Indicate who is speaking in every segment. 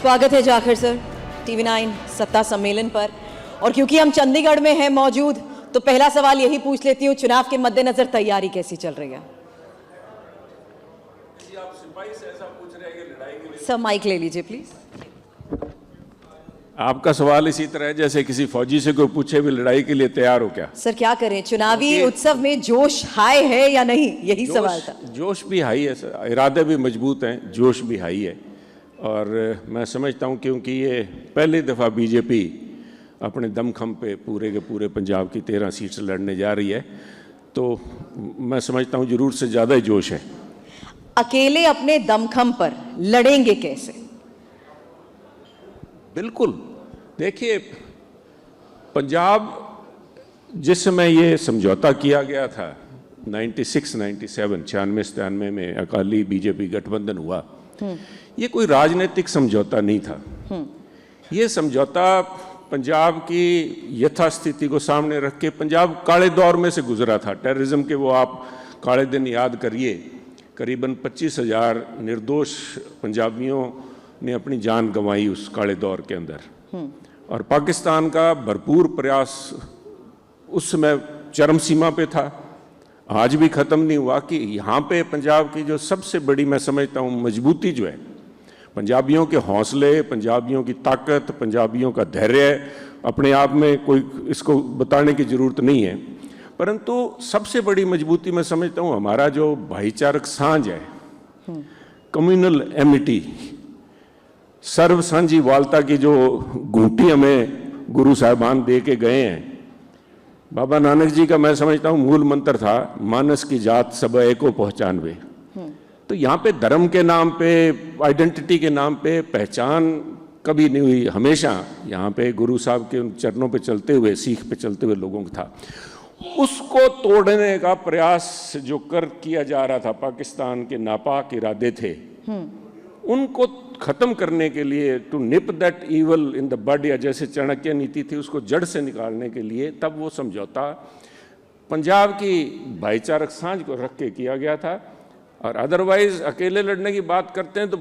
Speaker 1: स्वागत है जाखिर sir TV9 सत्ता सम्मेलन पर। और क्योंकि हम चंडीगढ़ में हैं मौजूद, तो पहला सवाल यही पूछ लेती हूँ, चुनाव के मद्देनजर तैयारी कैसी चल रही है?
Speaker 2: आप सिपाही से ऐसा पूछ रहे हैं कि लड़ाई के लिए?
Speaker 1: सर माइक ले लीजिए प्लीज।
Speaker 2: आपका सवाल इसी तरह है जैसे किसी फौजी से कोई पूछे भी लड़ाई के लिए तैयार हो क्या?
Speaker 1: सर क्या करें, चुनावी उत्सव में जोश हाई है या नहीं, यही सवाल था।
Speaker 2: जोश भी हाई है सर, इरादे भी मजबूत हैं, जोश भी हाई है। और मैं समझता हूं क्योंकि ये पहली दफ़ा बीजेपी अपने दमखम पे पूरे के पूरे पंजाब की 13 सीट से लड़ने जा रही है, तो मैं समझता हूं जरूर से ज़्यादा ही जोश है।
Speaker 1: अकेले अपने दमखम पर लड़ेंगे कैसे? बिल्कुल,
Speaker 2: देखिए पंजाब जिस समय ये समझौता किया गया था 96, 97, 96, 97 में अकाली बीजेपी गठबंधन हुआ, ये कोई राजनीतिक समझौता नहीं था। ये समझौता पंजाब की यथास्थिति को सामने रख के, पंजाब काले दौर में से गुजरा था, टेररिज्म के वो आप काले दिन याद करिए। करीबन 25,000 निर्दोष पंजाबियों ने अपनी जान गंवाई उस काले दौर के अंदर। और पाकिस्तान का भरपूर प्रयास उस समय चरम सीमा पे था, आज भी ख़त्म नहीं हुआ कि यहाँ पे पंजाब की जो सबसे बड़ी मैं समझता हूँ मजबूती जो है, पंजाबियों के हौसले, पंजाबियों की ताकत, पंजाबियों का धैर्य, अपने आप में कोई इसको बताने की ज़रूरत नहीं है, परंतु सबसे बड़ी मजबूती मैं समझता हूँ हमारा जो भाईचारक साझ है, कम्युनल एमिटी, सर्व सांझी वालता की जो घूंटी हमें गुरु साहिबान दे के गए हैं। बाबा नानक जी का मैं समझता हूँ मूल मंत्र था, मानस की जात सब एको पहचानवे। तो यहाँ पे धर्म के नाम पे, आइडेंटिटी के नाम पे पहचान कभी नहीं हुई, हमेशा यहाँ पे गुरु साहब के उन चरणों पे चलते हुए, सीख पे चलते हुए लोगों का था। उसको तोड़ने का प्रयास जो किया जा रहा था, पाकिस्तान के नापाक इरादे थे, उनको खत्म करने के लिए, to nip that evil in the bud, या जैसे चाणक्य नीति थी उसको जड़ से निकालने के लिए, तब वो समझौता पंजाब की भाईचारक साझ को रख के किया गया था। और अदरवाइज अकेले लड़ने की बात करते हैं तो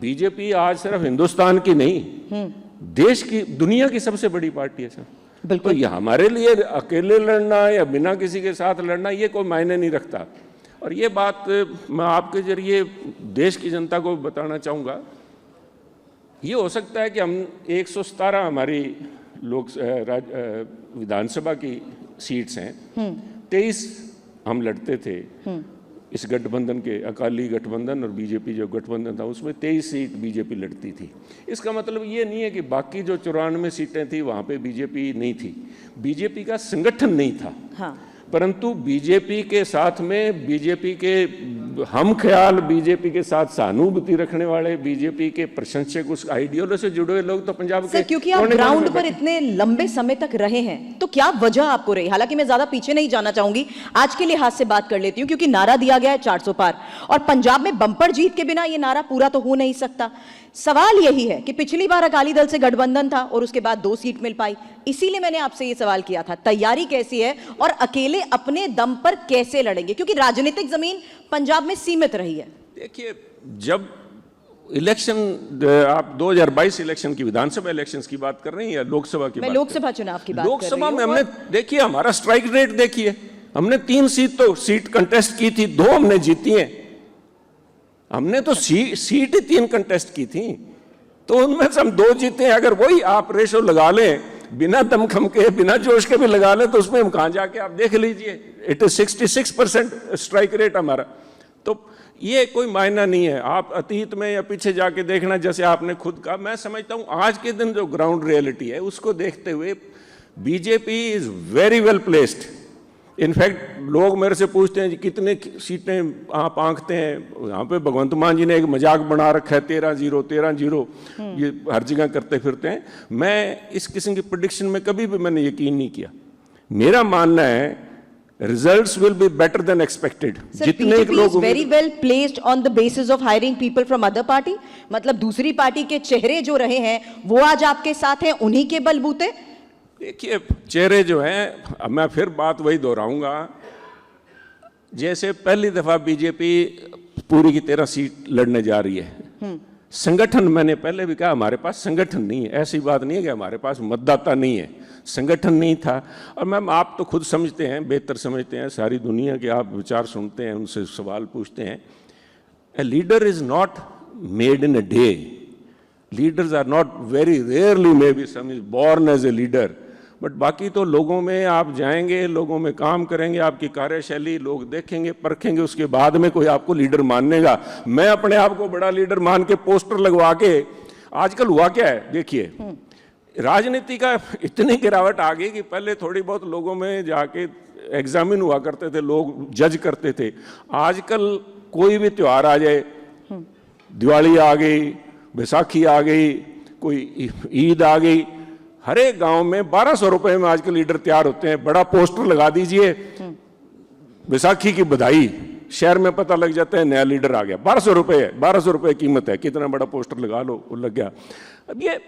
Speaker 2: बीजेपी आज सिर्फ हिंदुस्तान की नहीं, देश की, दुनिया की सबसे बड़ी पार्टी है सर। बिल्कुल, तो ये हमारे लिए अकेले लड़ना या बिना किसी के साथ लड़ना ये कोई मायने नहीं रखता। और ये बात मैं आपके जरिए देश की जनता को बताना चाहूँगा, ये हो सकता है कि हम 117 हमारी विधानसभा की सीट्स हैं, 23 हम लड़ते थे इस गठबंधन के, अकाली गठबंधन और बीजेपी जो गठबंधन था उसमें 23 सीट बीजेपी लड़ती थी। इसका मतलब ये नहीं है कि बाकी जो 94 सीटें थी वहाँ पे बीजेपी नहीं थी, बीजेपी का संगठन नहीं था। हाँ। परंतु बीजेपी के साथ में, बीजेपी के हम ख्याल, बीजेपी के साथ सहानुभूति रखने वाले, बीजेपी के प्रशंसक, उस आइडियोलॉजी से जुड़े हुए लोग तो पंजाब के,
Speaker 1: क्योंकि आप ग्राउंड पर इतने लंबे समय तक रहे हैं, तो क्या वजह आपको रही? हालांकि मैं ज्यादा पीछे नहीं जाना चाहूंगी, आज के लिहाज से बात कर लेती हूँ, क्योंकि नारा दिया गया है 400 पार, और पंजाब में बंपर जीत के बिना ये नारा पूरा तो हो नहीं सकता। सवाल यही है कि पिछली बार अकाली दल से गठबंधन था और उसके बाद 2 सीट मिल पाई, इसीलिए मैंने आपसे ये सवाल किया था, तैयारी कैसी है और अकेले अपने दम पर कैसे लड़ेंगे, क्योंकि राजनीतिक जमीन पंजाब में सीमित रही है।
Speaker 2: देखिए, जब इलेक्शन, आप 2022 इलेक्शन की, विधानसभा इलेक्शंस की बात कर रही हैं या लोकसभा की?
Speaker 1: मैं लोकसभा चुनाव की बात कर रही हूं।
Speaker 2: लोकसभा में हमने, देखिए हमारा स्ट्राइक रेट देखिए, हमने 3 सीट कंटेस्ट की थी, 2 हमने जीती हैं। हमने तो सीट ही 3 कंटेस्ट की थी, तो उनमें से हम 2 जीते हैं। अगर वही आप रेशो लगा लें, बिना दमखम के, बिना जोश के भी लगा लें, तो उसमें हम कहाँ जाके आप देख लीजिए, इट इज 66% स्ट्राइक रेट हमारा। तो ये कोई मायना नहीं है, आप अतीत में या पीछे जाके देखना, जैसे आपने खुद कहा। मैं समझता हूँ आज के दिन जो ग्राउंड रियलिटी है उसको देखते हुए BJP is very well placed. In fact लोग मेरे से पूछते हैं कितने सीटें आप आंकते हैं, यहाँ पे भगवंत मान जी ने एक मजाक बना रखा है 13-0 13-0, ये हर जगह करते फिरते हैं। मैं इस किस्म की प्रेडिक्शन में कभी भी मैंने यकीन नहीं किया। मेरा मानना है results will be better than expected.
Speaker 1: जितने लोग very well placed on the basis of hiring people from other party, मतलब दूसरी पार्टी के चेहरे जो रहे हैं वो आज आपके साथ हैं, उन्हीं के बलबूते।
Speaker 2: देखिए, चेहरे जो हैं, अब मैं फिर बात वही दोहराऊंगा, जैसे पहली दफा बीजेपी पूरी की 13 सीट लड़ने जा रही है, संगठन, मैंने पहले भी कहा हमारे पास संगठन नहीं है। ऐसी बात नहीं है कि हमारे पास मतदाता नहीं है, संगठन नहीं था। और मैम आप तो खुद समझते हैं, बेहतर समझते हैं, सारी दुनिया के आप विचार सुनते हैं, उनसे सवाल पूछते हैं। A leader is not made in a day, leaders are not, very rarely may be some is born as a leader, but बाकी तो लोगों में आप जाएंगे, लोगों में काम करेंगे, आपकी कार्यशैली लोग देखेंगे, परखेंगे, उसके बाद में कोई आपको लीडर मानेगा। मैं अपने आप को बड़ा लीडर मान के पोस्टर लगवा के, आजकल हुआ क्या है देखिए, राजनीति का इतनी गिरावट आ गई कि पहले थोड़ी बहुत लोगों में जाके एग्जामिन हुआ करते थे, लोग जज करते थे। आजकल कोई भी त्योहार आ जाए, दिवाली आ गई, बैसाखी आ गई, कोई ईद आ गई, हर एक गांव में 1200 रुपए में आजकल लीडर तैयार होते हैं। बड़ा पोस्टर लगा दीजिए, बैसाखी की बधाई, शहर में पता लग जाता है नया लीडर आ गया। 1200 रुपए है, 1200 रुपए कीमत है, कितना बड़ा पोस्टर लगा लो, वो लग गया। अब ये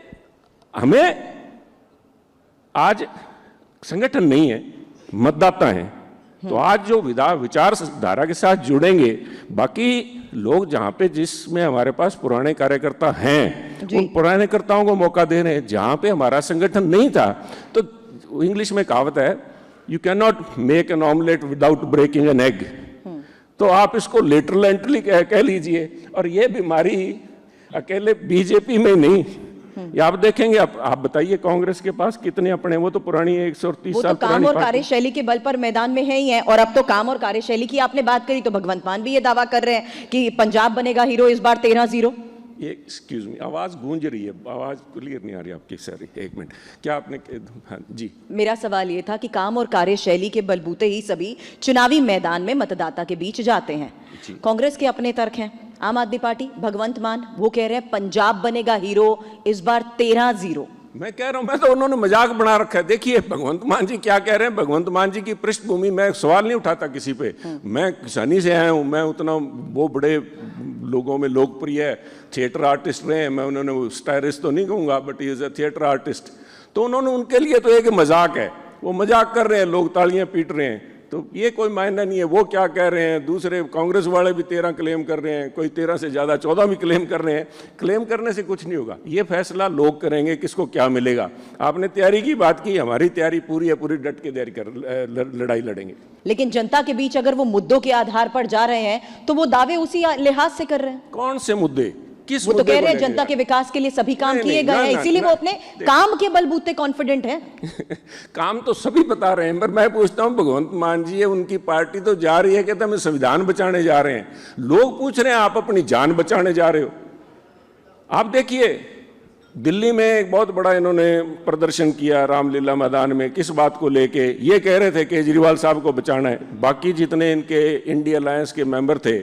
Speaker 2: हमें आज संगठन नहीं है, मतदाता हैं, तो आज जो विचारधारा के साथ जुड़ेंगे, बाकी लोग जहां पे जिसमें हमारे पास पुराने कार्यकर्ता हैं, उन पुराने कर्ताओं को मौका दे रहे हैं। जहां पे हमारा संगठन नहीं था, तो इंग्लिश में कहावत है, you can not make an omelette without breaking an egg. तो आप इसको लिटरली कह लीजिए। और ये बीमारी अकेले बीजेपी में नहीं, ये आप देखेंगे, आप बताइए कांग्रेस के पास कितने अपने, वो तो पुरानी 130 साल
Speaker 1: तो काम और कार्यशैली के बल पर मैदान में है ही है। और अब तो काम और कार्यशैली की आपने बात करी, तो भगवंत मान भी ये दावा कर रहे हैं कि पंजाब बनेगा हीरो इस बार 13-0।
Speaker 2: ये एक्सक्यूज मी, आवाज गूंज रही है, आवाज क्लियर नहीं आ रही आपकी। सर एक मिनट, क्या आपने, हाँ जी।
Speaker 1: मेरा सवाल ये था कि काम और कार्यशैली के बलबूते ही सभी चुनावी मैदान में मतदाता के बीच जाते हैं। कांग्रेस के अपने तर्क हैं, आम आदमी पार्टी, भगवंत मान, वो कह रहे हैं पंजाब बनेगा हीरो इस बार 13-0।
Speaker 2: मैं कह रहा हूं, मैं तो उन्होंने मजाक बना रखा है। देखिए भगवंत मान जी क्या कह रहे हैं, भगवंत मान जी की पृष्ठभूमि, मैं सवाल नहीं उठाता किसी पे, मैं किसानी से आया हूं, मैं उतना वो बड़े लोगों में लोकप्रिय थिएटर आर्टिस्ट रहे हैं, मैं उन्होंने स्टायरिस्ट तो नहीं कहूंगा, but he is a theatre artist. तो उन्होंने, उनके लिए तो एक मजाक है, वो मजाक कर रहे हैं, लोग तालियां पीट रहे हैं, तो ये कोई मायना नहीं है। वो क्या कह रहे हैं, दूसरे कांग्रेस वाले भी 13 क्लेम कर रहे हैं, कोई 13 से ज्यादा 14 भी क्लेम कर रहे हैं। क्लेम करने से कुछ नहीं होगा, ये फैसला लोग करेंगे किसको क्या मिलेगा। आपने तैयारी की बात की, हमारी तैयारी पूरी है, पूरी डट के तैयारी कर लड़ाई लड़ेंगे।
Speaker 1: लेकिन जनता के बीच अगर वो मुद्दों के आधार पर जा रहे हैं, तो वो दावे उसी लिहाज से कर रहे हैं।
Speaker 2: कौन से मुद्दे, किस
Speaker 1: वो तो कह रहे हैं जनता के विकास के लिए सभी काम किए गए हैं, इसीलिए वो अपने काम के बलबूते कॉन्फिडेंट हैं।
Speaker 2: काम तो सभी बता रहे हैं, पर मैं पूछता हूं, भगवंत मान जी है, उनकी पार्टी तो जा रही है, कहते हैं हम संविधान बचाने जा रहे हैं। लोग पूछ रहे हैं आप अपनी जान बचाने जा रहे हो। आप देखिए दिल्ली में एक बहुत बड़ा इन्होंने प्रदर्शन किया रामलीला मैदान में, किस बात को लेके, ये कह रहे थे केजरीवाल साहब को बचाना है। बाकी जितने इनके इंडिया अलायंस के मेंबर थे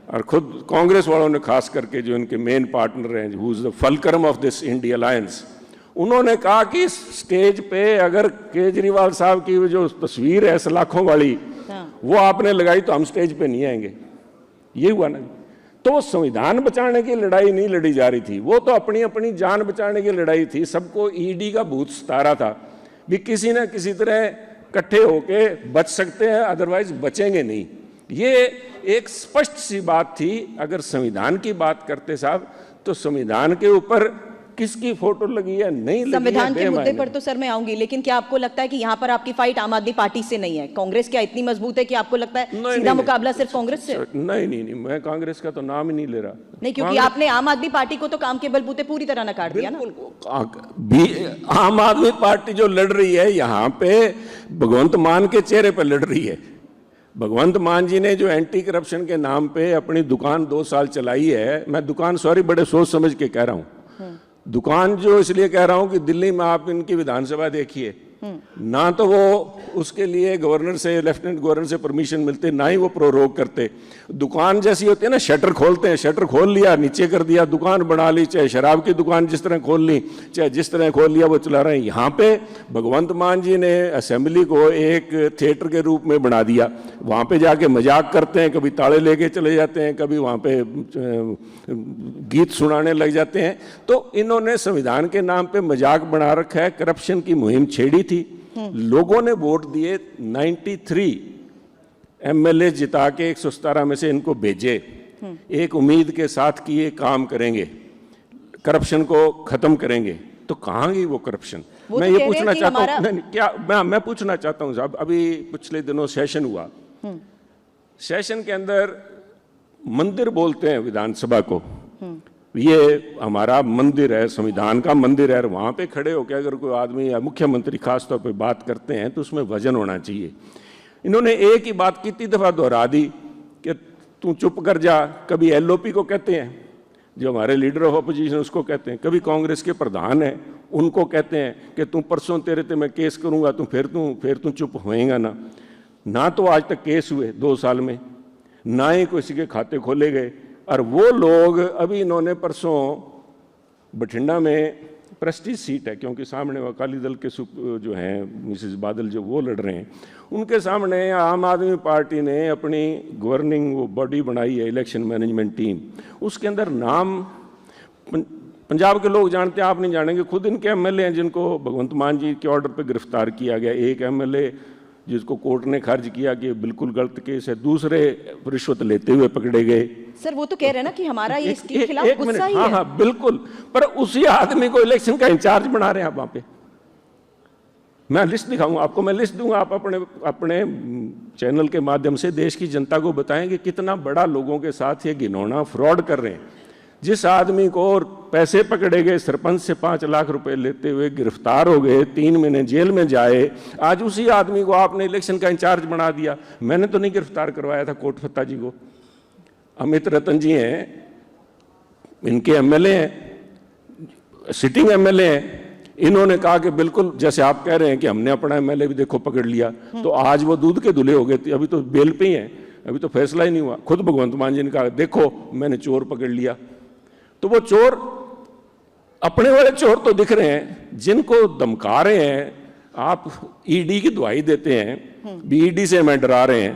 Speaker 2: और खुद कांग्रेस वालों ने, खास करके जो इनके मेन पार्टनर हैं, who is the fulcrum of this India alliance, उन्होंने कहा कि स्टेज पे अगर केजरीवाल साहब की जो तस्वीर है सलाखों वाली, वो आपने लगाई तो हम स्टेज पे नहीं आएंगे। ये हुआ ना। तो संविधान बचाने की लड़ाई नहीं लड़ी जा रही थी, वो तो अपनी अपनी जान बचाने की लड़ाई थी। सबको ईडी का भूत सता था भी किसी ना किसी तरह इकट्ठे होके बच सकते हैं, अदरवाइज बचेंगे नहीं। ये एक स्पष्ट सी बात थी। अगर संविधान की बात करते साहब, तो संविधान के ऊपर किसकी फोटो लगी है, नहीं लगी है,
Speaker 1: संविधान के मुद्दे पर तो सर मैं आऊंगी, लेकिन क्या आपको लगता है कि यहाँ पर आपकी फाइट आम आदमी पार्टी से नहीं है? कांग्रेस क्या इतनी मजबूत है कि आपको लगता है सीधा मुकाबला सिर्फ कांग्रेस से?
Speaker 2: नहीं, मैं कांग्रेस का तो नाम ही नहीं ले रहा।
Speaker 1: नहीं, क्योंकि आपने आम आदमी पार्टी को तो काम के बलबूते पूरी तरह नकार दिया ना।
Speaker 2: आम आदमी पार्टी जो लड़ रही है यहाँ पे भगवंत मान के चेहरे पर लड़ रही है। भगवंत मान जी ने जो एंटी करप्शन के नाम पे अपनी दुकान 2 साल चलाई है, मैं दुकान सॉरी बड़े सोच समझ के कह रहा हूँ, दुकान जो इसलिए कह रहा हूं कि दिल्ली में आप इनकी विधानसभा देखिए, ना तो वो उसके लिए गवर्नर से, लेफ्टिनेंट गवर्नर से परमिशन मिलते, ना ही वो प्रोरोग करते। दुकान जैसी होती है ना, शटर खोलते हैं, शटर खोल लिया, नीचे कर दिया, दुकान बना ली, चाहे शराब की दुकान जिस तरह खोल ली, चाहे जिस तरह खोल लिया वो चला रहे हैं। यहाँ पे भगवंत मान जी ने असेंबली को एक थिएटर के रूप में बना दिया। वहाँ पे जाके मजाक करते हैं, कभी ताले लेके चले जाते हैं, कभी वहाँ पे गीत सुनाने लग जाते हैं। तो इन्होंने संविधान के नाम पे मजाक बना रखा है, करप्शन की मुहिम छेड़ी थी। लोगों ने वोट दिए, 93 एमएलए जिता के 117 में से इनको भेजे, एक उम्मीद के साथ कि ये काम करेंगे। करप्शन को खत्म करेंगे, तो कहाँ गई वो करप्शन?
Speaker 1: वो
Speaker 2: मैं
Speaker 1: तो
Speaker 2: ये
Speaker 1: कह रहे
Speaker 2: पूछना
Speaker 1: हैं कि
Speaker 2: चाहता हूँ,
Speaker 1: हमारा-
Speaker 2: नहीं, क्या मैं पूछना चाहता हूँ साहब, अभी पिछले दिनों सेशन हुआ, सेशन के अंदर मंदिर बोलते हैं विधानसभा को, ये हमारा मंदिर है, संविधान का मंदिर है, वहां पे खड़े होकर अगर कोई आदमी या मुख्यमंत्री खास तौर पे बात करते हैं तो उसमें वजन होना चाहिए। इन्होंने एक ही बात कितनी दफा दोहरा दी कि तू चुप कर जा। कभी एलओपी को कहते हैं, जो हमारे लीडर ऑफ अपोजिशन उसको कहते हैं, कभी कांग्रेस के प्रधान है उनको कहते हैं कि तू परसों तेरे ते मैं केस करूंगा, तू फिर तू चुप होएगा ना तो आज तक केस हुए 2 साल में, ना ही किसी के खाते खोले गए। और वो लोग अभी इन्होंने परसों बठिंडा में प्रेस्टीज सीट है, क्योंकि सामने वो अकाली दल के जो हैं मिसेस बादल जो वो लड़ रहे हैं, उनके सामने आम आदमी पार्टी ने अपनी गवर्निंग वो बॉडी बनाई है, इलेक्शन मैनेजमेंट टीम, उसके अंदर नाम पंजाब के लोग जानते हैं, आप नहीं जानेंगे। खुद इनके एमएलए हैं जिनको भगवंत मान जी के ऑर्डर पे गिरफ्तार किया गया, एक एमएलए जिसको कोर्ट ने खारिज किया कि बिल्कुल गलत केस है, दूसरे रिश्वत लेते हुए पकड़े गए।
Speaker 1: सर वो तो कह रहे हैं ना कि हमारा ये इसके खिलाफ
Speaker 2: एक
Speaker 1: गुस्सा
Speaker 2: मिनट,
Speaker 1: ही
Speaker 2: हाँ
Speaker 1: है।
Speaker 2: हाँ बिल्कुल, पर उसी आदमी को इलेक्शन का इंचार्ज बना रहे हैं आप वहां पे। मैं लिस्ट दिखाऊंगा आपको, मैं लिस्ट दूंगा, आप अपने चैनल के माध्यम से देश की जनता को बताएं कि कितना बड़ा लोगों के साथ ये घिनौना फ्रॉड कर रहे हैं। जिस आदमी को पैसे पकड़े गए, सरपंच से 5 लाख रुपए लेते हुए गिरफ्तार हो गए, 3 महीने जेल में जाए, आज उसी आदमी को आपने इलेक्शन का इंचार्ज बना दिया। मैंने तो नहीं गिरफ्तार करवाया था कोट फत्ता जी को, अमित रतन जी हैं, इनके एमएलए हैं, सिटिंग एमएलए हैं। इन्होंने कहा कि बिल्कुल जैसे आप कह रहे हैं कि हमने अपना एमएलए भी देखो पकड़ लिया, तो आज वो दूध के धुले हो गए थे, अभी तो बेल पे ही हैं, अभी तो फैसला ही नहीं हुआ। खुद भगवंत मान जी ने कहा देखो मैंने चोर पकड़ लिया। तो वो चोर, अपने वाले चोर तो दिख रहे हैं, जिनको धमका रहे हैं आप, ईडी की दुहाई देते हैं, बीईडी से मैं डरा रहे हैं,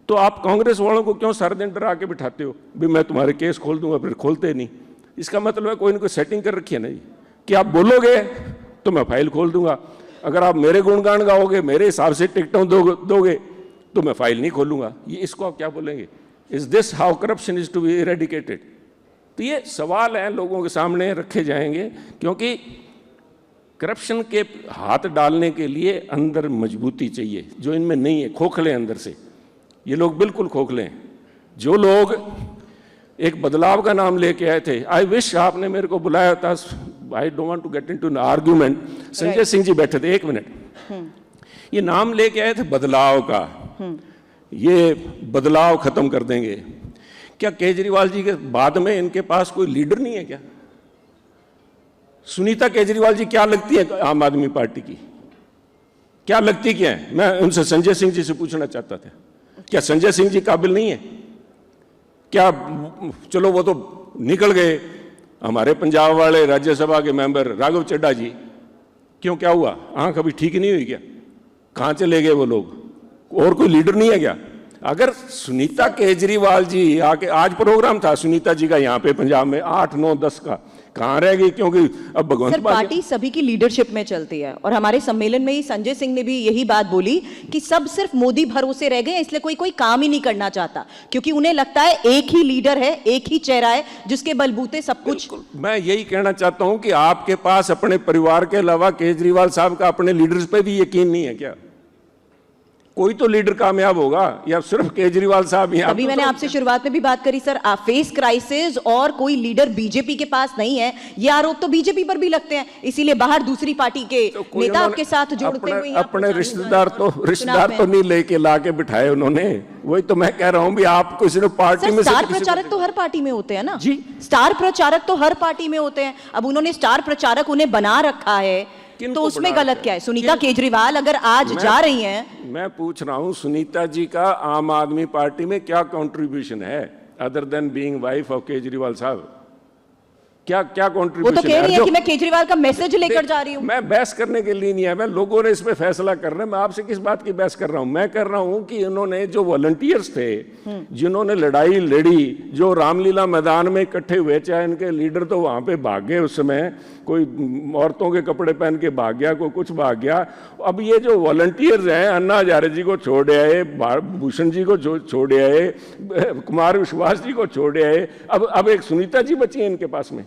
Speaker 2: तो आप कांग्रेस वालों को क्यों सारा दिन डरा के बिठाते हो भी मैं तुम्हारे केस खोल दूंगा, फिर खोलते नहीं। इसका मतलब है कोई ना कोई सेटिंग कर रखी है ना जी, कि आप बोलोगे तो मैं फाइल खोल दूंगा, अगर आप मेरे गुणगान गाओगे, मेरे हिसाब से टिकटों दोगे तो मैं फाइल नहीं खोलूंगा। ये इसको आप क्या बोलेंगे? Is this how corruption is to be eradicated? तो ये सवाल हैं लोगों के सामने रखे जाएंगे, क्योंकि करप्शन के हाथ डालने के लिए अंदर मजबूती चाहिए, जो इनमें नहीं है, खोखले अंदर से। ये लोग बिल्कुल खोखले हैं। जो लोग एक बदलाव का नाम लेके आए थे, आई विश आपने मेरे को बुलाया था, I don't want to get into an argument. Sanjay Singh ji बैठे थे, 1 मिनट, ये नाम लेके आए थे बदलाव का, ये बदलाव खत्म कर देंगे। क्या केजरीवाल जी के बाद में इनके पास कोई लीडर नहीं है क्या? सुनीता केजरीवाल जी क्या लगती है आम आदमी पार्टी की? क्या लगती क्या है? मैं उनसे संजय सिंह जी से पूछना चाहता था, क्या संजय सिंह जी काबिल नहीं है क्या? चलो वो तो निकल गए, हमारे पंजाब वाले राज्यसभा के मेंबर राघव चड्ढा जी, क्यों, क्या हुआ? आंख अभी ठीक नहीं हुई क्या? कहां चले गए वो लोग? और कोई लीडर नहीं है क्या? अगर सुनीता केजरीवाल जी आके, आज प्रोग्राम था सुनीता जी का यहाँ पे पंजाब में 8, 9, 10 का, कहाँ रह गई? क्योंकि अब भगवंत
Speaker 1: सर पार्टी सभी की लीडरशिप में चलती है, और हमारे सम्मेलन में ही संजय सिंह ने भी यही बात बोली कि सब सिर्फ मोदी भरोसे रह गए, इसलिए कोई काम ही नहीं करना चाहता, क्योंकि उन्हें लगता है एक ही लीडर है, एक ही चेहरा है जिसके बलबूते सब कुछ।
Speaker 2: मैं यही कहना चाहता हूं कि आपके पास अपने परिवार के अलावा केजरीवाल साहब का अपने लीडर्स पे भी यकीन नहीं है क्या? कोई तो लीडर कामयाब होगा, या सिर्फ केजरीवाल साहब? यहाँ
Speaker 1: अभी मैंने आपसे शुरुआत में भी बात करी सर, फेस क्राइसिस और कोई लीडर बीजेपी के पास नहीं है, ये आरोप तो बीजेपी पर भी लगते हैं, इसीलिए बाहर दूसरी पार्टी के नेता आपके साथ जोड़ते हुए
Speaker 2: अपने रिश्तेदार तो नहीं लेके ला के बिठाए उन्होंने। वही तो मैं कह रहा हूं भी आप किसी ने पार्टी में
Speaker 1: स्टार प्रचारक तो हर पार्टी में होते हैं ना
Speaker 2: जी,
Speaker 1: स्टार प्रचारक तो हर पार्टी में होते हैं। अब उन्होंने स्टार प्रचारक उन्हें बना रखा है, तो उसमें गलत क्या है? सुनीता केजरीवाल अगर आज जा रही हैं, मैं
Speaker 2: पूछ रहा हूं सुनीता जी का आम आदमी पार्टी में क्या कंट्रीब्यूशन है other than being wife of Kejriwal साहब? क्या कंट्रीब्यूशन?
Speaker 1: वो तो कह रही है कि मैं केजरीवाल का मैसेज लेकर जा रही हूं।
Speaker 2: मैं बहस करने के लिए नहीं है, मैं लोगों ने इस पे फैसला कर रहे हैं, मैं आपसे किस बात की बहस कर रहा हूं? मैं कर रहा हूं कि इन्होंने जो वॉलंटियर्स थे, जिन्होंने लड़ाई लड़ी, जो रामलीला मैदान में इकट्ठे हुए, चाहे इनके लीडर तो वहां पे भाग गए, उस समय कोई औरतों के कपड़े पहन के भाग गया, कोई कुछ भाग गया। अब ये जो वॉलंटियर्स हैं, अन्ना हजारे जी को छोड़ आए, भूषण जी को छोड़ आए, कुमार विश्वास जी को छोड़ आए, अब एक सुनीता जी बची है इनके पास में।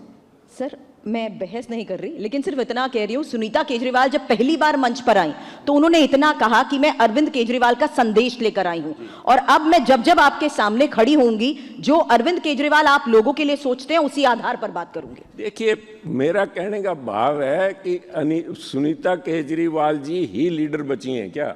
Speaker 1: सर मैं बहस नहीं कर रही, लेकिन सिर्फ इतना कह रही हूं, सुनीता केजरीवाल जब पहली बार मंच पर आई तो उन्होंने इतना कहा कि मैं अरविंद केजरीवाल का संदेश लेकर आई हूं, और अब मैं जब जब आपके सामने खड़ी होंगी, जो अरविंद केजरीवाल आप लोगों के लिए सोचते हैं उसी आधार पर बात करूंगी।
Speaker 2: देखिए, मेरा कहने का भाव है कि सुनीता केजरीवाल जी ही लीडर बची हैं क्या?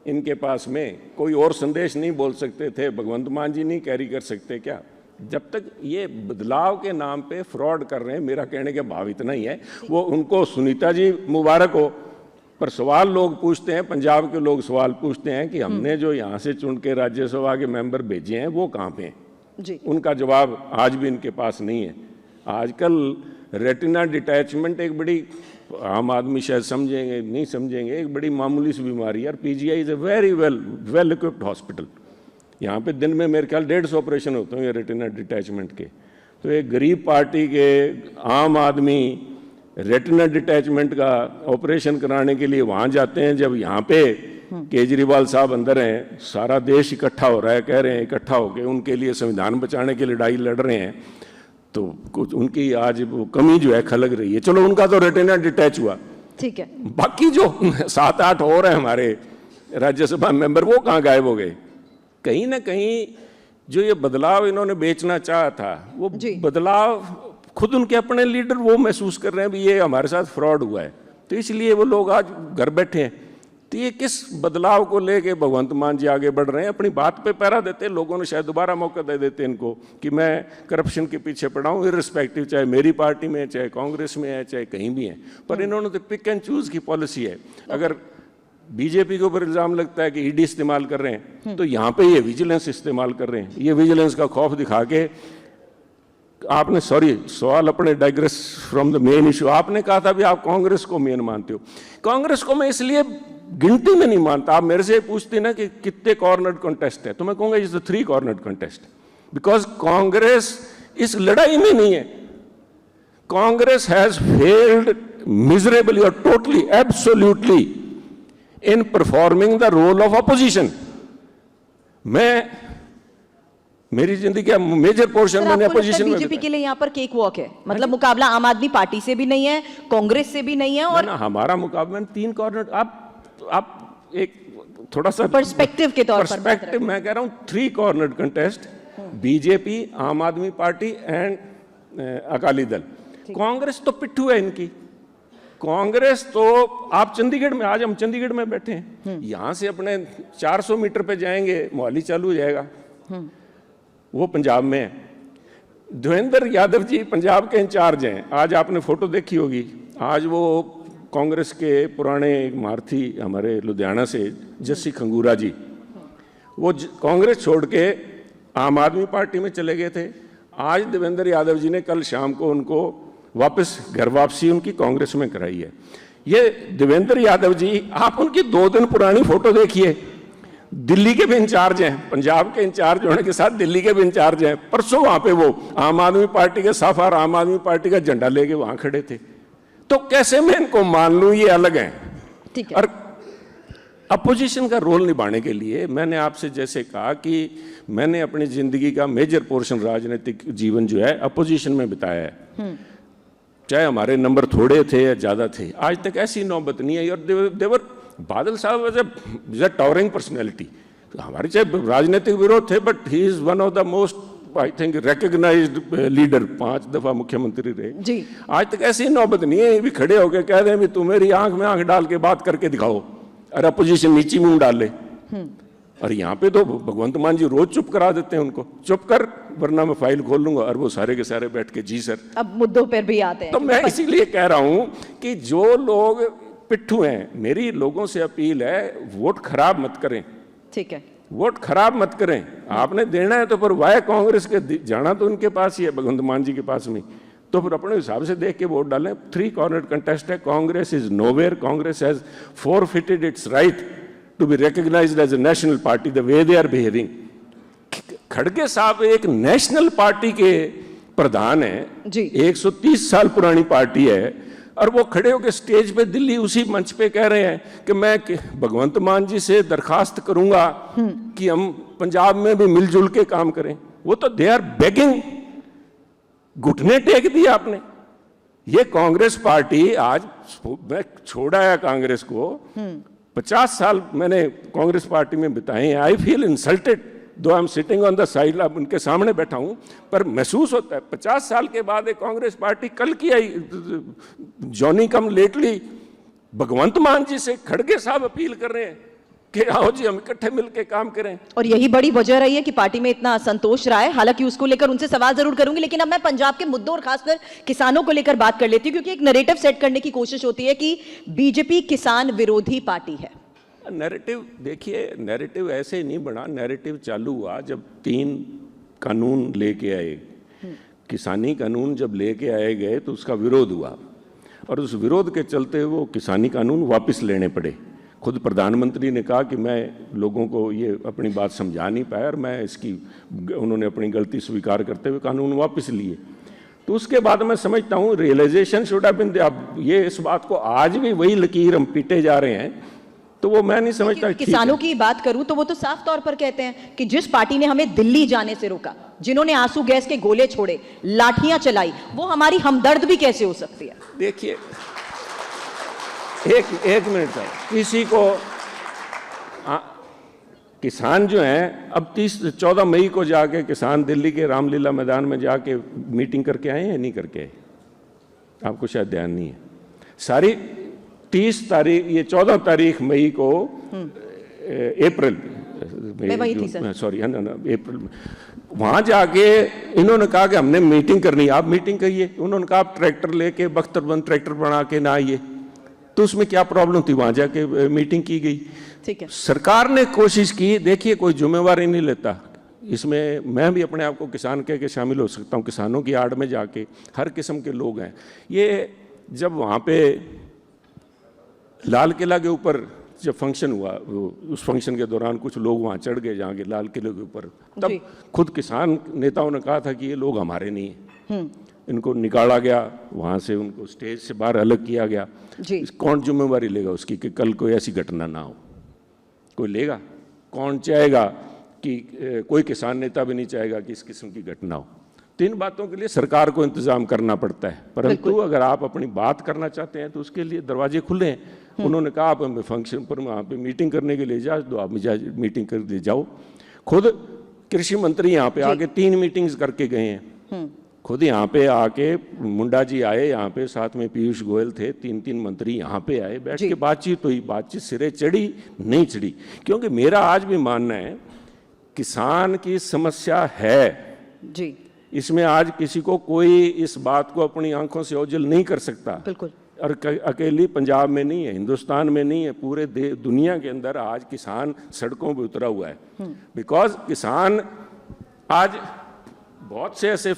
Speaker 2: इनके पास में कोई और संदेश नहीं बोल सकते थे? भगवंत मान जी नहीं कैरी कर सकते क्या? जब तक ये बदलाव के नाम पे फ्रॉड कर रहे हैं, मेरा कहने का भाव इतना ही है, वो उनको सुनीता जी मुबारक हो, पर सवाल लोग पूछते हैं, पंजाब के लोग सवाल पूछते हैं कि हमने जो यहाँ से चुन के राज्यसभा के मेंबर भेजे हैं वो कहाँ पे हैं
Speaker 1: जी।
Speaker 2: उनका जवाब आज भी इनके पास नहीं है। आजकल रेटिना डिटैचमेंट एक बड़ी, आम आदमी शायद समझेंगे नहीं समझेंगे, एक बड़ी मामूली सी बीमारी है, और PGI is a very well equipped hospital. यहाँ पे दिन में मेरे ख्याल 150 ऑपरेशन होते हैं ये रेटिना डिटैचमेंट के। तो एक गरीब पार्टी के आम आदमी रेटिना डिटैचमेंट का ऑपरेशन कराने के लिए वहाँ जाते हैं, जब यहाँ पे केजरीवाल साहब अंदर हैं, सारा देश इकट्ठा हो रहा है, कह रहे हैं इकट्ठा होकर उनके लिए संविधान बचाने की लड़ाई लड़ रहे हैं, तो कुछ उनकी आज वो कमी जो है खलग रही है। चलो उनका तो रेटिना डिटैच हुआ,
Speaker 1: ठीक है,
Speaker 2: बाकी जो 7-8 और हैं हमारे राज्यसभा मेंबर, वो कहाँ गायब हो गए? कहीं ना कहीं जो ये बदलाव इन्होंने बेचना चाहा था, वो बदलाव खुद उनके अपने लीडर वो महसूस कर रहे हैं भी ये हमारे साथ फ्रॉड हुआ है, तो इसलिए वो लोग आज घर बैठे हैं। तो ये किस बदलाव को लेके भगवंत मान जी आगे बढ़ रहे हैं? अपनी बात पे पैरा देते, लोगों ने शायद दोबारा मौका दे देते इनको कि मैं करप्शन के पीछे पड़ा हूँ, इर्रिस्पेक्टिव चाहे मेरी पार्टी में, चाहे कांग्रेस में है, चाहे कहीं भी है। पर इन्होंने तो पिक एंड चूज की पॉलिसी है। अगर बीजेपी के ऊपर इल्जाम लगता है कि ईडी इस्तेमाल कर रहे हैं, तो यहाँ पे ये विजिलेंस इस्तेमाल कर रहे हैं। ये विजिलेंस का खौफ दिखा के आपने, सॉरी सवाल अपने digress from the main issue, आपने कहा था भी आप कांग्रेस को मेन मानते हो। कांग्रेस को मैं इसलिए गिनती में नहीं मानता। आप मेरे से पूछते ना कि कितने कॉर्नर्ड कंटेस्ट है, तो मैं कहूंगा is the 3 cornered contest, because Congress इस लड़ाई में नहीं है। कांग्रेस हैज फेल्ड मिजरेबली और totally absolutely in performing the role of opposition. मेरी जिंदगी का मेजर पोर्शन मैंने अपोजिशन में
Speaker 1: बीजेपी के लिए यहाँ पर केक वॉक है, मतलब मुकाबला आम आदमी पार्टी से भी नहीं है, कांग्रेस से भी नहीं है, और
Speaker 2: ना हमारा मुकाबला 3 कॉर्नर। आप एक थोड़ा सा
Speaker 1: पर्सपेक्टिव के तौर पर
Speaker 2: पर्सपेक्टिव मैं कह रहा हूं, 3 कॉर्नर्ड कंटेस्ट, बीजेपी, आम आदमी पार्टी एंड अकाली दल। कांग्रेस तो पिट्ठू है इनकी। कांग्रेस तो, आप चंडीगढ़ में, आज हम चंडीगढ़ में बैठे हैं, यहां से अपने 400 मीटर पे जाएंगे मोहाली चालू हो जाएगा, वो पंजाब में है। देवेंद्र यादव जी पंजाब के इंचार्ज हैं। आज आपने फोटो देखी होगी, आज वो कांग्रेस के पुराने महारथी हमारे लुधियाना से जस्सी खंगूरा जी, वो कांग्रेस छोड़ के आम आदमी पार्टी में चले गए थे। आज देवेंद्र यादव जी ने कल शाम को उनको वापस घर वापसी उनकी कांग्रेस में कराई है। ये देवेंद्र यादव जी, आप उनकी 2 दिन पुरानी फोटो देखिए, दिल्ली के भी इंचार्ज हैं, पंजाब के इंचार्ज होने के साथ दिल्ली के भी इंचार्ज हैं। परसों वहां पे वो आम आदमी पार्टी के साफ और आम आदमी पार्टी का झंडा लेके वहां खड़े थे। तो कैसे मैं इनको मान लूं, ये अलग है।
Speaker 1: ठीक है।
Speaker 2: और अपोजिशन का रोल निभाने के लिए मैंने आपसे जैसे कहा कि मैंने अपनी जिंदगी का मेजर पोर्शन राजनीतिक जीवन जो है अपोजिशन में बिताया है, चाहे हमारे नंबर थोड़े थे या ज्यादा थे। आज तक ऐसी नौबत नहीं है। और देवर बादल साहब एज ए टावरिंग पर्सनैलिटी, हमारे चाहे राजनीतिक विरोध थे, but he is one of the most I think recognised leader, 5 दफा मुख्यमंत्री रहे जी। आज तक ऐसी नौबत नहीं है भी खड़े होकर कह दें भी तुम मेरी आंख में आंख डाल के बात करके दिखाओ और अपोजिशन नीचे मुंह डाल ले। और यहाँ पे तो भगवंत मान जी रोज चुप करा देते हैं उनको, चुप कर वरना मैं फाइल खोल लूंगा, और वो सारे के सारे बैठ के जी सर।
Speaker 1: अब मुद्दों पर भी आते हैं।
Speaker 2: तो मैं इसीलिए कह रहा हूं कि जो लोग पिट्ठू हैं, मेरी लोगों से अपील है, वोट खराब मत करें।
Speaker 1: ठीक है,
Speaker 2: वोट खराब मत करें। आपने देना है तो फिर वाय कांग्रेस के जाना तो उनके पास ही है, भगवंत मान जी के पास में, तो फिर अपने हिसाब से देख के वोट डालें। 3 कॉर्नर कंटेस्ट है। Congress is nowhere, Congress has forfeited its right to be recognized as a national party the way they are behaving. खड़गे साहब एक नेशनल पार्टी के प्रधान हैं जी, 130 साल पुरानी पार्टी है, और वो खड़े होकर स्टेज पे दिल्ली उसी मंच पे कह रहे हैं कि मैं भगवंत मान जी से दरखास्त करूंगा कि हम पंजाब में भी मिलजुल के काम करें। वो तो दे आर बेगिंग, घुटने टेक दिए आपने। ये कांग्रेस पार्टी आज, मैं छोड़ आया कांग्रेस को, 50 साल मैंने कांग्रेस पार्टी में बिताए हैं। आई फील इंसल्टेड दो I am sitting on the side, अब उनके सामने बैठा हूं, पर महसूस होता है 50 साल के बाद एक कांग्रेस पार्टी कल की आई, जॉनी कम लेटली भगवंत मान जी से खड़गे साहब अपील कर रहे हैं कि आओ जी हम इकट्ठे मिलकर काम करें।
Speaker 1: और यही बड़ी वजह रही है कि पार्टी में इतना असंतोष रहा है। हालांकि उसको लेकर उनसे सवाल जरूर करूंगी, लेकिन अब मैं पंजाब के मुद्दों और खासकर किसानों को लेकर बात कर लेती हूं, क्योंकि एक नैरेटिव सेट करने की कोशिश होती है कि बीजेपी किसान विरोधी पार्टी है।
Speaker 2: नैरेटिव देखिए, नैरेटिव ऐसे ही नहीं बना। नैरेटिव चालू हुआ जब 3 कानून लेके आए, किसानी कानून जब लेके आए गए तो उसका विरोध हुआ, और उस विरोध के चलते वो किसानी कानून वापस लेने पड़े। खुद प्रधानमंत्री ने कहा कि मैं लोगों को ये अपनी बात समझा नहीं पाया और मैं इसकी, उन्होंने अपनी गलती स्वीकार करते हुए कानून वापस लिए। तो उसके बाद मैं समझता हूँ रियलाइजेशन शुड हैव बीन, अब ये इस बात को आज भी वही लकीर हम पीटे जा रहे हैं, तो वो मैं नहीं समझता।
Speaker 1: किसानों की बात करूं तो वो तो साफ तौर पर कहते हैं कि जिस पार्टी ने हमें दिल्ली जाने से रोका, जिन्होंने आंसू गैस के गोले छोड़े, लाठियां चलाई, वो हमारी हमदर्द भी कैसे हो सकती है?
Speaker 2: देखिए, एक मिनट का किसी को किसान जो हैं, अब 14 मई को जाके किसान दिल्ली के रामलीला मैदान में जाके मीटिंग करके आए हैं, नहीं करके आए? आपको शायद ध्यान नहीं है। सारी 30 तारीख, ये 14 तारीख मई को अप्रैल, सॉरी अप्रैल में वहां जाके इन्होंने कहा कि हमने मीटिंग करनी है। आप मीटिंग करिए, उन्होंने कहा आप ट्रैक्टर लेके बख्तरबंद ट्रैक्टर बना के ना आइए, तो उसमें क्या प्रॉब्लम थी? वहां जाके मीटिंग की गई।
Speaker 1: ठीक है,
Speaker 2: सरकार ने कोशिश की। देखिए, कोई जिम्मेवारी नहीं लेता इसमें। मैं भी अपने आप को किसान कह के शामिल हो सकता हूँ। किसानों की आड़ में जाके हर किस्म के लोग हैं। ये जब वहाँ पे लाल किला के ऊपर जब फंक्शन हुआ, उस फंक्शन के दौरान कुछ लोग वहाँ चढ़ गए जहाँ के लाल किले के ऊपर, तब खुद किसान नेताओं ने कहा था कि ये लोग हमारे नहीं हैं। इनको निकाला गया वहाँ से, उनको स्टेज से बाहर अलग किया गया। कौन जिम्मेवारी लेगा उसकी कि कल कोई ऐसी घटना ना हो? कोई लेगा? कौन चाहेगा कि कोई किसान नेता भी नहीं चाहेगा कि इस किस्म की घटना हो। तो इन बातों के लिए सरकार को इंतजाम करना पड़ता है, परंतु अगर आप अपनी बात करना चाहते हैं तो उसके लिए दरवाजे खुले हैं। उन्होंने कहा आप हमें फंक्शन पर वहाँ पे मीटिंग करने के लिए इजाज़त दो, आप मीटिंग कर ले जाओ। खुद कृषि मंत्री यहाँ पे आके 3 मीटिंग्स करके गए हैं। खुद यहाँ पे आके मुंडा जी आए, यहाँ पे साथ में पीयूष गोयल थे, 3 मंत्री यहाँ पे आए, बैठ के बातचीत हुई। बातचीत सिरे चढ़ी नहीं चढ़ी, क्योंकि मेरा आज भी मानना है किसान की समस्या है
Speaker 1: जी।
Speaker 2: इसमें आज किसी को कोई इस बात को अपनी आंखों से ओझल नहीं कर सकता।
Speaker 1: बिल्कुल।
Speaker 2: और अकेली पंजाब में नहीं है, हिंदुस्तान में नहीं है, पूरे दुनिया के अंदर आज किसान सड़कों पे उतरा हुआ है। बिकॉज किसान आज बहुत से ऐसे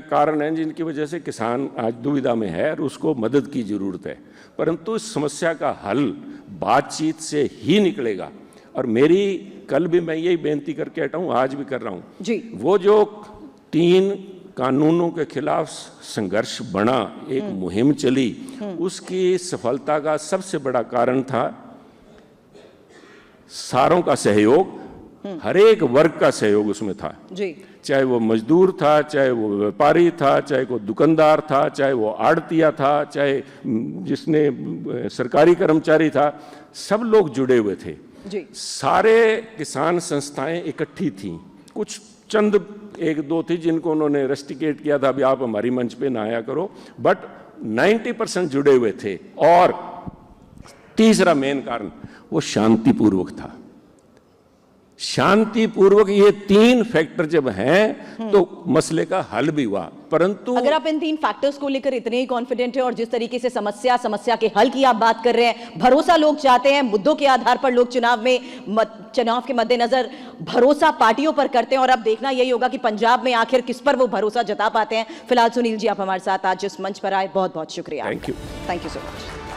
Speaker 2: कारण हैं जिनकी वजह से किसान आज दुविधा में है और उसको मदद की ज़रूरत है। परंतु इस समस्या का हल बातचीत से ही निकलेगा। और मेरी कल भी मैं यही बेनती करके हटा हूँ, आज भी कर रहा हूँ जी। वो जो 3 कानूनों के खिलाफ संघर्ष बना, एक मुहिम चली, उसकी सफलता का सबसे बड़ा कारण था सारों का सहयोग, हर एक वर्ग का सहयोग उसमें था जी। चाहे वो मजदूर था, चाहे वो व्यापारी था, चाहे वो दुकानदार था, चाहे वो आड़तिया था, चाहे जिसने सरकारी कर्मचारी था, सब लोग जुड़े हुए थे जी। सारे किसान संस्थाएं इकट्ठी थीं। कुछ चंद 1-2 थी जिनको उन्होंने रेस्टिकेट किया था, अभी आप हमारी मंच पे ना आया करो, बट 90% जुड़े हुए थे। और तीसरा मेन कारण वो शांतिपूर्वक था। शांतिपूर्वक, ये 3 फैक्टर जब हैं तो मसले का हल भी हुआ। परंतु
Speaker 1: अगर आप इन 3 फैक्टर्स को लेकर इतने ही कॉन्फिडेंट हैं और जिस तरीके से समस्या के हल की आप बात कर रहे हैं, भरोसा लोग चाहते हैं, मुद्दों के आधार पर लोग चुनाव के मद्देनजर भरोसा पार्टियों पर करते हैं, और अब देखना यही होगा कि पंजाब में आखिर किस पर वो भरोसा जता पाते हैं। फिलहाल सुनील जी, आप हमारे साथ आज इस मंच पर आए, बहुत बहुत शुक्रिया।
Speaker 2: Thank you
Speaker 1: so much.